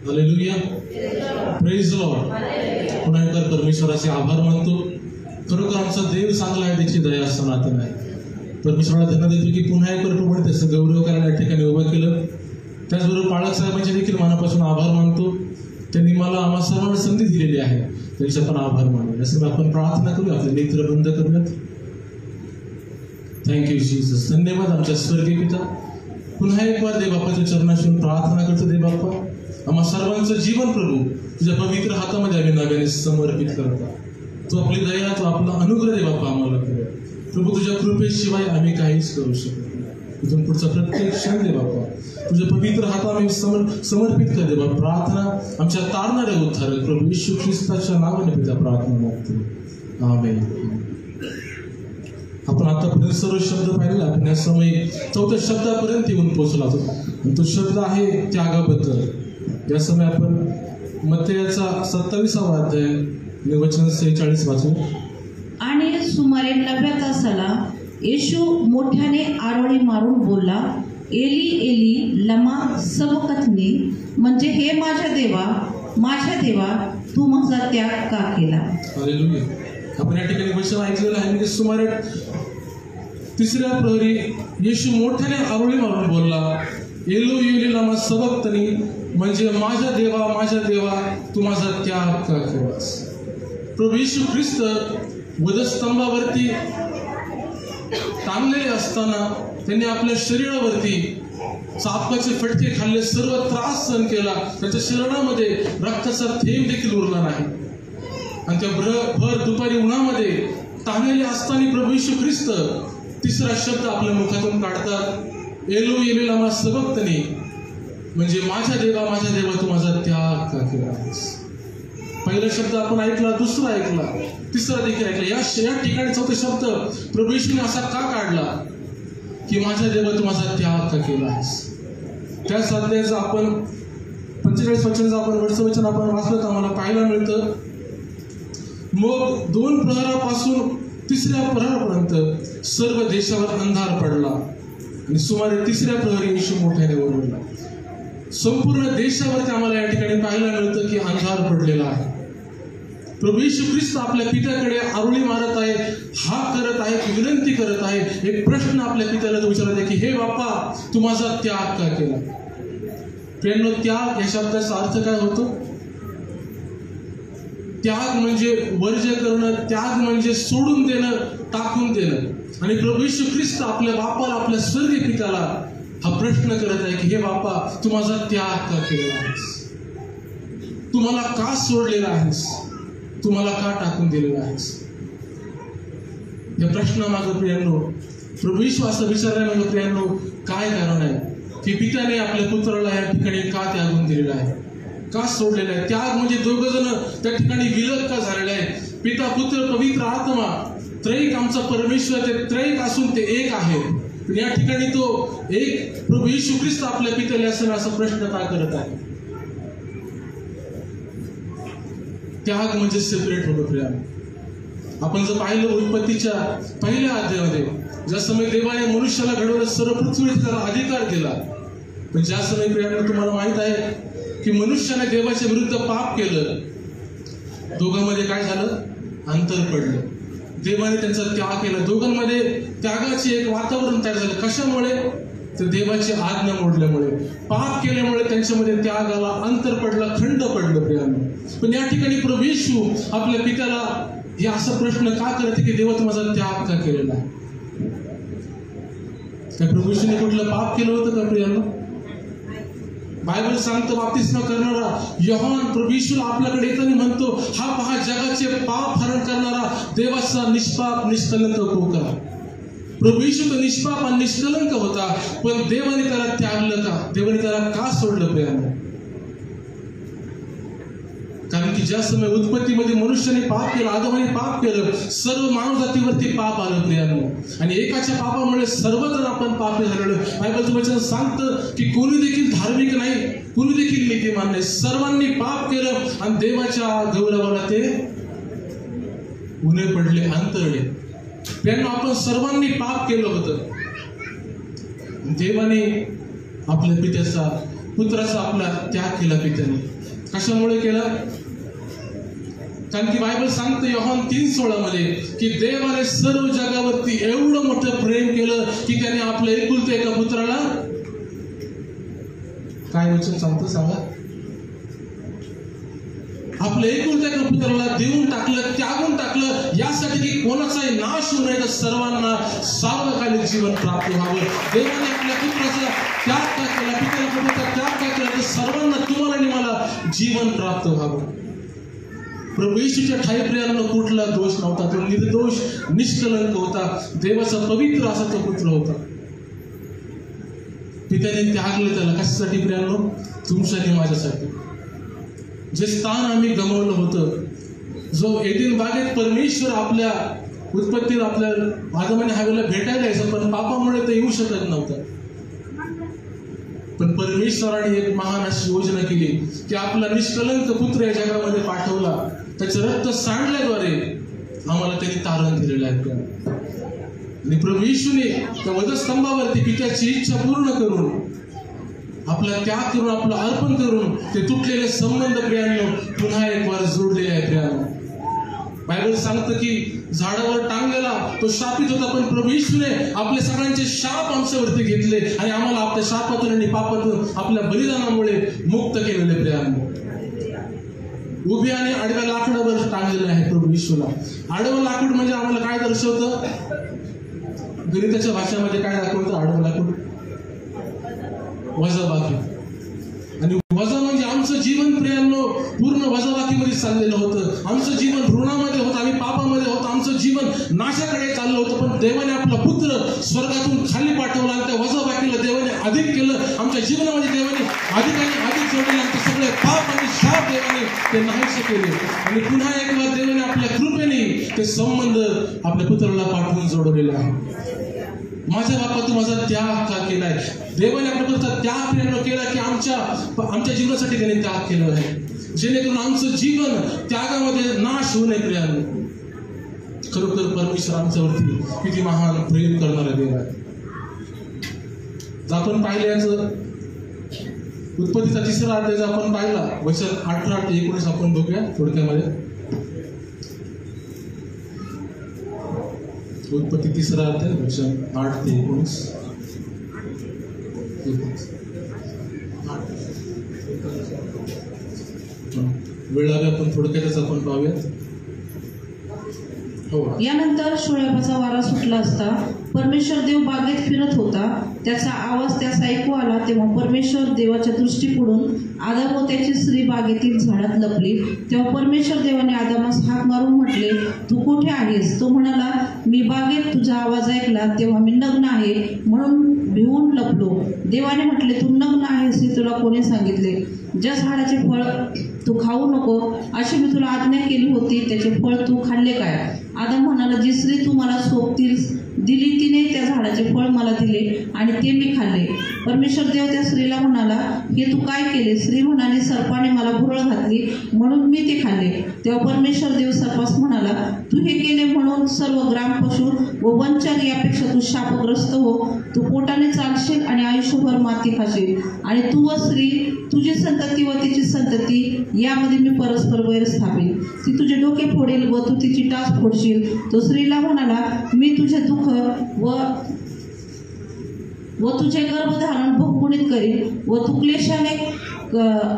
Hallelujah, praise Lord. पुन्हा एकदा परमेश्वराचे आभार मानतो. खरोखर आमचा देव चांगला आहे, त्याची दया सनातन आहे. परमेश्वराला धन्यवाद देतो की पुन्हा एक प्रभूने त्याचं गौरव करायला या ठिकाणी उभं केलं. त्याचबरोबर पाळक साहेबांचे देखील मनापासून आभार मानतो. त्यांनी मला आम्हा सर्वांना संधी दिलेली आहे, त्यांचे पण आभार मानू. यासाठी आपण प्रार्थना करूया, आपले नेत्र बंद करूयात. Thank you Jesus. धन्यवाद आमच्या स्वर्गीय पिता. पुन्हा एक बार देव बाप्पाच्या चरणाशी प्रार्थना करतो. देव बाप्पा, आम्हा सर्वांचं जीवन प्रभू तुझ्या पवित्र हातामध्ये आम्ही नव्याने समर्पित करतो. तू आपली दया, तू आपला अनुग्रह दे बाप्पा आम्हाला कर प्रभू. तुझ्या कृपेशिवाय आम्ही काहीच करू शकत नाही. इथून पुढचा प्रत्येक क्षण दे बाप्पा तुझ्या पवित्र हाता आम्ही समर्पित कर दे बाप्पा. प्रार्थना आमच्या तारणाऱ्या उद्धारक प्रभू येशू ख्रिस्ताच्या नावाने पिता प्रार्थना मागतो. आमेन. आपण आतापर्यंत सर्व शब्द पाहिले. आपण या समयी चौथ्या शब्दापर्यंत येऊन पोहोचला होतो, आणि तो शब्द आहे त्यागाबद्दल. या समय आपण मत्तेयाचा 27वा अध्याय वचन 46 वाचू. आणि सुमारे 9व्या तासाला येशू मोठ्याने आरोळी मारून बोलला, एली एली लमा सबक्तनी, म्हणजे हे माझ्या देवा तू माझा त्याग का केला. हालेलुया. आपण या ठिकाणी वचन ऐकलेलं आहे की सुमारे 3ऱ्या प्रहरी येशू मोठ्याने आरोळी मारून बोलला, एलो एली लमा सबक्तनी, म्हणजे माझ्या देवा तू माझा त्याग का केलास. प्रभू येशू ख्रिस्त वधस्तंभावरती ताणलेले असताना त्यांनी आपल्या शरीरावरती चापकाचे फटके खाल्ले, सर्व त्रास सहन केला. त्याच्या शरीरामध्ये रक्ताचा थेंब देखील उरला नाही. आणि त्या भर दुपारी उन्हामध्ये ताणलेले असताना प्रभू येशू ख्रिस्त 3रा शब्द आपल्या मुखातून काढतात, एलो एली लमा सबक्तनी, म्हणजे माझ्या देवा तू माझा त्याग का केलास. पहिला शब्द आपण ऐकला, दुसरा ऐकला, 3रा देखील ऐकला. या ठिकाणी 4था शब्द प्रभू येशूने असा का काढला की माझ्या देवा तू माझा त्याग का केलास. त्या साध्याचं आपण 45 वचनाचं आपण वरचं वचन आपण वाचलं तर आम्हाला पाहायला मिळतं, मग 2 प्रहरापासून 3ऱ्या प्रहरापर्यंत सर्व देशावर अंधार पडला, आणि सुमारे 3ऱ्या प्रहरी येशू मोठ्याने ओरडला. संपूर्ण देशावरती आम्हाला या ठिकाणी पाहायला मिळतं की अंधार पडलेला आहे. प्रभू येशू ख्रिस्त आपल्या पित्याकडे आरोळी मारत आहे, हाक करत आहे, विनंती करत आहे. एक प्रश्न आपल्या पित्याला विचारत आहे की हे बाप्पा तू माझा त्याग का केला. प्रेमनो, त्याग या शब्दाचा अर्थ काय होतो? त्याग म्हणजे वर्ज्य करणं, त्याग म्हणजे सोडून देणं, टाकून देणं. आणि प्रभू येशू ख्रिस्त आपल्या बापाला, आपल्या स्वर्गीय पित्याला हा प्रश्न करत आहे की हे बापा तू माझा त्याग का केला आहेस. तू मला का सोडलेला आहेस, तू मला का टाकून दिलेला आहेस. या प्रश्नामागं प्रियांनो प्रभू येशू असं विचारण्यामागं प्रियांनो काय कारण आहे की पित्याने आपल्या पुत्राला या ठिकाणी का त्यागून दिलेला आहे, का सोडलेला आहे. त्याग म्हणजे दोघ जण त्या ठिकाणी विलग का झालेले आहे. पिता पुत्र पवित्र आत्मा त्रैक आमचा परमेश्वर, ते त्रैक असून ते एक आहे. या ठिकाणी तो एक प्रभू येशू ख्रिस्त आपल्या पित्याला असा प्रश्न का करत आहे. त्याग म्हणजे सेपरेट होणं. प्रिया, आपण जर पाहिलं उत्पत्तीच्या पहिल्या अध्यायामध्ये ज्या समय देवाने मनुष्याला घडवलं, सर्व पृथ्वीवर त्याला अधिकार दिला. पण ज्या समय प्रियांना तुम्हाला माहित आहे की मनुष्याने देवाच्या विरुद्ध पाप केलं, दोघांमध्ये काय झालं? अंतर पडलं. देवाने त्यांचा त्याग केला. दोघांमध्ये त्यागाचे एक वातावरण तयार झालं. कशामुळे? तर देवाची आज्ञा मोडल्यामुळे, पाप केल्यामुळे त्यांच्यामध्ये त्याग आला, अंतर पडलं, खंड पडलं प्रियांनो. पण या ठिकाणी प्रभू येशू आपल्या पित्याला हे असा प्रश्न का करते की देवा तू माझा त्याग का केलेला आहे. त्या प्रभू येशूने कुठलं पाप केलं होतं का प्रियांनो? बायबल सांगतो बाप्तिस्मा करणारा योहान प्रभू येशूला आपल्याकडे येताना म्हणतो, हा पहा जगाचे पाप हरण करणारा देवाचा निष्पाप निष्कलंक कोका. प्रभू येशू तो निष्पाप आणि निष्कलंक होता, पण देवाने त्याला त्यागलं का? देवाने त्याला का सोडलं प्रियांनो? कारण की ज्या समय उत्पत्तीमध्ये मनुष्याने पाप केलं, आदमाने पाप केलं, सर्व मानव जातीवरती पाप आलं प्रियांनो. आणि एकाच्या पापामुळे सर्वजण आपण पापी झालेलो. बायबलचं वचन सांगतं की कोणी देखील धार्मिक नाही, कोणी देखील नीतिमान नाही. सर्वांनी पाप केलं आणि देवाच्या गौरवाला ते उणे पडले, अंतरले. प्रियांनो, आपण सर्वांनी पाप केलं होतं. देवाने आपल्या पित्याचा, पुत्राचा आपला त्याग केला पित्याने. कशामुळे केलं? कारण की बायबल सांगते योहान 3:16 मध्ये की देवाने सर्व जगावरती एवढं मोठं प्रेम केलं की त्याने आपल्या एकुलत्या एका पुत्राला, काय वचन सांगतं सांगा, आपल्या एकुलत्या एका पुत्राला देऊन टाकलं, त्यागून टाकलं, यासाठी की कोणाचाही नाश होऊ नये तर सर्वांना सार्वकालिक जीवन प्राप्त व्हावं. देवाने आपल्या पुत्राचा त्याग का केला, पित्याला पुत्राचा त्याग का केला तर सर्वांना, तुम्हाला आणि मला जीवन प्राप्त व्हावं. प्रभू येशूच्या ठाई प्रियांनो कुठला दोष नव्हता, तो निर्दोष निष्कलंक होता, देवाचा पवित्र असा तो पुत्र होता. पित्याने त्यागले त्याला कशासाठी प्रियांनो? तुमच्यासाठी, माझ्यासाठी. जे स्थान आम्ही गमावलं होतं, जो एदेन बागेत परमेश्वर आपल्या उत्पत्तीत आपल्या आदमाने हवेला भेटायला यायचं, पण पापामुळे ते येऊ शकत नव्हतं. पण परमेश्वराने एक महान अशी योजना केली की आपला निष्कलंक पुत्र या जगामध्ये पाठवला, त्याचं रक्त सांडल्याद्वारे आम्हाला त्यांनी तारण दिलेलं आहे. आणि प्रभू येशूने त्या वधस्तंभावरती पित्याची इच्छा पूर्ण करून, आपला त्याग करून, आपलं अर्पण करून ते तुटलेले संबंध प्रियांनो पुन्हा एक वार जोडलेले आहे. प्रियांनो बायबल सांगतं की झाडावर टांगलेला तो शापित होता, पण प्रभू येशूने आपले सगळ्यांचे शाप आमच्यावरती घेतले आणि आम्हाला आपल्या शापातून आणि पापातून आपल्या बलिदानामुळे मुक्त केलेले. प्रियांनो उभ्या आणि आडव्या लाकडावर टांगलेलं आहे प्रभू येशूला. आडवं लाकूड म्हणजे आम्हाला काय दर्शवतं? गणिताच्या भाषेमध्ये काय दाखवतं? आडवं लाकूड वजाबाकी, आणि वजा म्हणजे आमचं जीवन प्रियांनो पूर्ण वजाबाकीमध्ये चाललेलं होतं. आमचं जीवन ऋणामध्ये होतं, आम्ही पापामध्ये होतं, आमचं जीवन नाशाकडे चाललं होतं. पण देवाने आपला पुत्र स्वर्गातून खाली पाठवला आणि त्या वजाबाकीला देवाने अधिक केलं. आमच्या जीवनामध्ये देवाने अधिक आणि अधिक जोडले. आमचे सगळे पाप आणि शाप देवाने ते नाहीसे केले आणि पुन्हा एक वेळा देवाने आपल्या कृपेने ते संबंध आपल्या पुत्राला पाठवून जोडलेले आहे. माझ्या बापा तू माझा त्याग का केलाय? देवाने आपल्या पुत्राचा त्याग प्रेरणा केला की आमच्या जीवनासाठी त्याने त्याग केलं आहे, जेणेकरून आमचं जीवन त्यागामध्ये नाश होऊ नये. प्रियांनो खरोखर परमेश्वर आमच्यावरती किती महान प्रेम करणारा देव आहे. आपण पाहिलं याचं उत्पत्तीचा 3रा अध्याय आपण पाहिला, वचन 18 ते 19 आपण बघूया थोडक्यामध्ये. उत्पत्ती 3रा अध्याय वचन 8 ते 19. वेळ लागेल आपण थोडक्यातच आपण पाहूया. यानंतर शोळ्यापाचा वारा सुटला असता परमेश्वर देव बागेत फिरत होता. त्याचा आवाज त्यास ऐकू आला. तेव्हा परमेश्वर देवाच्या दृष्टीपुढून आदम व त्याची स्त्री बागेतील झाडात लपली. तेव्हा परमेश्वर देवाने आदामास हाक मारून म्हटले, तू कुठे आहेस? तो म्हणाला, मी बागेत तुझा आवाज ऐकला तेव्हा मी नग्न आहे म्हणून भिवून लपलो. देवाने म्हटले, तू नग्न आहेस हे तुला कोणी सांगितले? ज्या झाडाचे फळ तू खाऊ नको अशी मी तुला आज्ञा केली होती त्याचे फळ तू खाल्ले काय? आदम म्हणाला, जी स्त्री तू मला सोबतीस दिली तिने त्या झाडाचे फळ मला दिले आणि ते मी खाल्ले. परमेश्वर देव त्या स्त्रीला म्हणाला, हे तू काय केले? स्त्री म्हणाली, सर्पाने मला भुरळ घातली म्हणून मी ते खाल्ले. तेव्हा परमेश्वर देव सर्पास म्हणाला, तू हे केले म्हणून सर्व ग्रामपशु व वनचर यापेक्षा तू शापग्रस्त हो. तू पोटाने चालशील आणि आयुष्यभर माती खाशील आणि तू व स्त्री तुझी संतती व तिची संतती यामध्ये मी परस्पर वैर स्थापेन. ती तुझे डोके फोडेल व तू तिची टाच फोडशील. तो स्त्रीला म्हणाला, मी तुझे दुःख व तुझे गर्भधारण बहुगुणित करीन व तू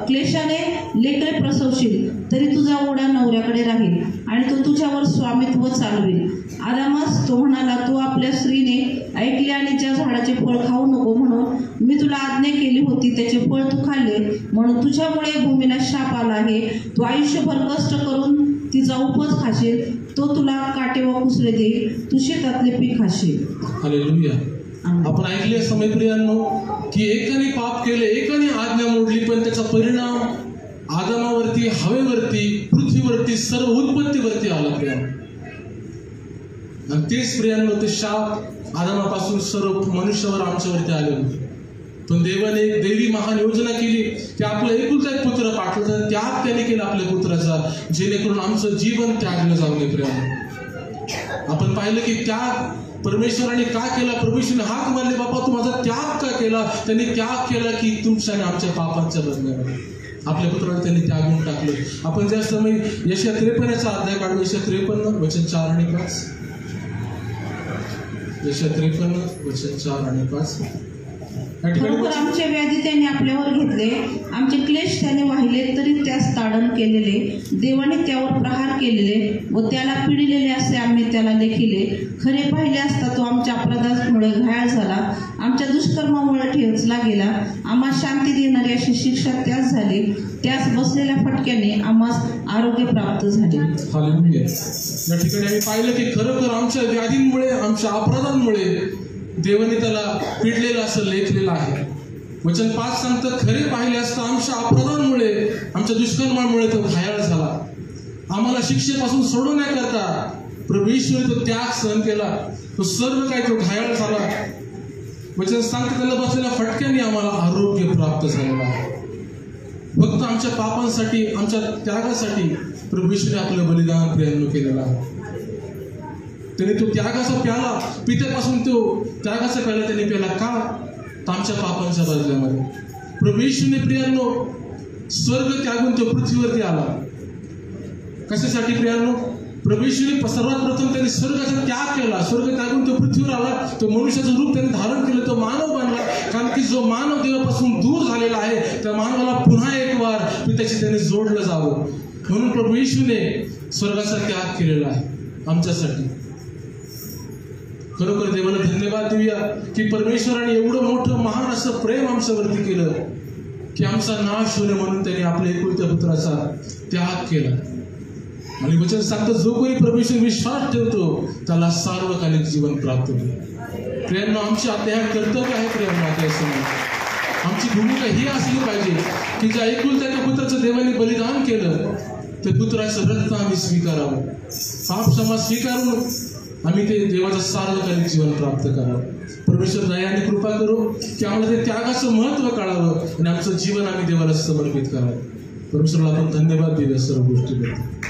क्लेशाने लेकरे प्रसवशील. तरी तुझा ओढा नवऱ्याकडे राहील आणि तो तुझ्यावर स्वामित्व चालवेल. आदामास तो म्हणाला, तू आपल्या स्त्रीने ऐकले आणि ज्या झाडाचे फळ खाऊ नको म्हणून मी तुला आज्ञा केली होती त्याचे फळ तू खाल्ले म्हणून तुझ्यामुळे भूमीला शाप आला आहे. तू आयुष्यभर कष्ट करून तिचा उपज खाशील. तो तुला काटे व कुसळे देईल. तू शेतातले पीक खाशील. हालेलुया. आपण ऐकले समयप्रियांनो की एकाने पाप केले, एकाने आज्ञा मोडली, पण त्याचा परिणाम आदमावरती, हवेवरती, पृथ्वीवरती, सर्व उत्पत्तीवरती आला. प्रियांनो आणि तेच प्रियांनो ते शाप आदमापासून सर्व मनुष्यावर आमच्यावरती आले होते. पण देवाने एक देवी महान योजना केली की आपला एकुलता एक पुत्र पाठवला. त्याग त्याने केला आपल्या पुत्राचा, जेणेकरून आमचं जीवन त्यागलं जाऊ नये. प्रियांनो आपण पाहिलं की त्याग परमेश्वराने का केला? परमेश्वराने हाक मारले, बापा तू माझा त्याग का केला? त्यांनी त्याग केला की तुमच्या आणि आमच्या पापांच्या बदल्यामध्ये आपल्या पुत्राला त्यांनी त्यागून टाकलं. आपण ज्या समय यशया 53चा अध्याय काढू. यशया 53 वचन 4 आणि 5. यशया 53 वचन 4 आणि 5. खरोखर आमचे व्याधी त्याने आपल्यावर घेतले, आमचे क्लेश त्याने वाहिले, तरी त्यास ताडण केलेले. देवाने त्यावर प्रहार केलेले व त्याला पिडिलेले असे आम्ही त्याला लेखिले. खरे पाहिले असता तो आमच्या अपराधामुळे घायल झाला, आमच्या दुष्कर्मामुळे ठेचला गेला. आम्हाला शांती देणारी अशी शिक्षा त्यास झाली, त्यास बसलेल्या फटक्याने आम्हास आरोग्य प्राप्त झाले. हालेलुया. या ठिकाणी आम्ही पाहिलं की खरोखर आमच्या व्याधींमुळे, आमच्या अपराधांमुळे देवाने त्याला पिडलेलं असं लेखलेलं आहे. वचन 5 सांगतं, खरे पाहिले असता आमच्या अपराधांमुळे, आमच्या दुष्कर्मामुळे तो घायल झाला. आम्हाला शिक्षेपासून सोडवण्याकरता प्रभू येशूने तो त्याग सहन केला. तो सर्व काही तो घायल झाला. वचन सांगतं, त्याला बसलेल्या फटक्याने आम्हाला आरोग्य प्राप्त झालेलं आहे. फक्त आमच्या पापांसाठी, आमच्या त्यागासाठी प्रभू येशूने आपलं बलिदान प्रियांनो केलेलं आहे. त्याने तो त्यागाचा प्याला, पित्यापासून तो त्यागाचा प्याला त्याने प्याला का? तर आमच्या पापांच्या बदल्यामध्ये. प्रभू येशूने प्रियांनो स्वर्ग त्यागून तो पृथ्वीवरती आला. कशासाठी प्रियांनो? प्रभू येशूने सर्वात प्रथम त्यांनी स्वर्गाचा त्याग केला. स्वर्ग त्यागून तो पृथ्वीवर आला. तो मनुष्याचं रूप त्याने धारण केलं, तो मानव बनला. कारण की जो मानव देवापासून दूर झालेला आहे, त्या मानवाला पुन्हा एक वार पित्याशी त्याने जोडलं जावं, म्हणून प्रभू येशूने स्वर्गाचा त्याग केलेला आहे आमच्यासाठी. खरोखर देवाला धन्यवाद देऊया की परमेश्वराने एवढं मोठं महान असं प्रेम आमच्यावरती केलं की आमचा नाश होणे म्हणून त्यांनी आपल्या एकुलत्या पुत्राचा त्याग केला. आणि वचन सांगतं, जो कोणी परमेश्वर विश्वास ठेवतो त्याला सार्वकालिक जीवन प्राप्त होईल. प्रियांनो, आमची आता कर्तव्य आहे. प्रियांनो, आता समोर आमची भूमिका ही असली पाहिजे की ज्या एकुलत्या पुत्राचं देवाने बलिदान केलं, ते पुत्राचं रक्त आम्ही स्वीकारावं. पाप क्षमा स्वीकारून आम्ही ते देवाचं सार्वकालिक जीवन प्राप्त करावं. परमेश्वर दयाने कृपा करू की आम्हाला ते त्यागाचं महत्त्व कळावं आणि आमचं जीवन आम्ही देवाला समर्पित करावं. परमेश्वराला आपण धन्यवाद देऊया सर्व गोष्टीबद्दल.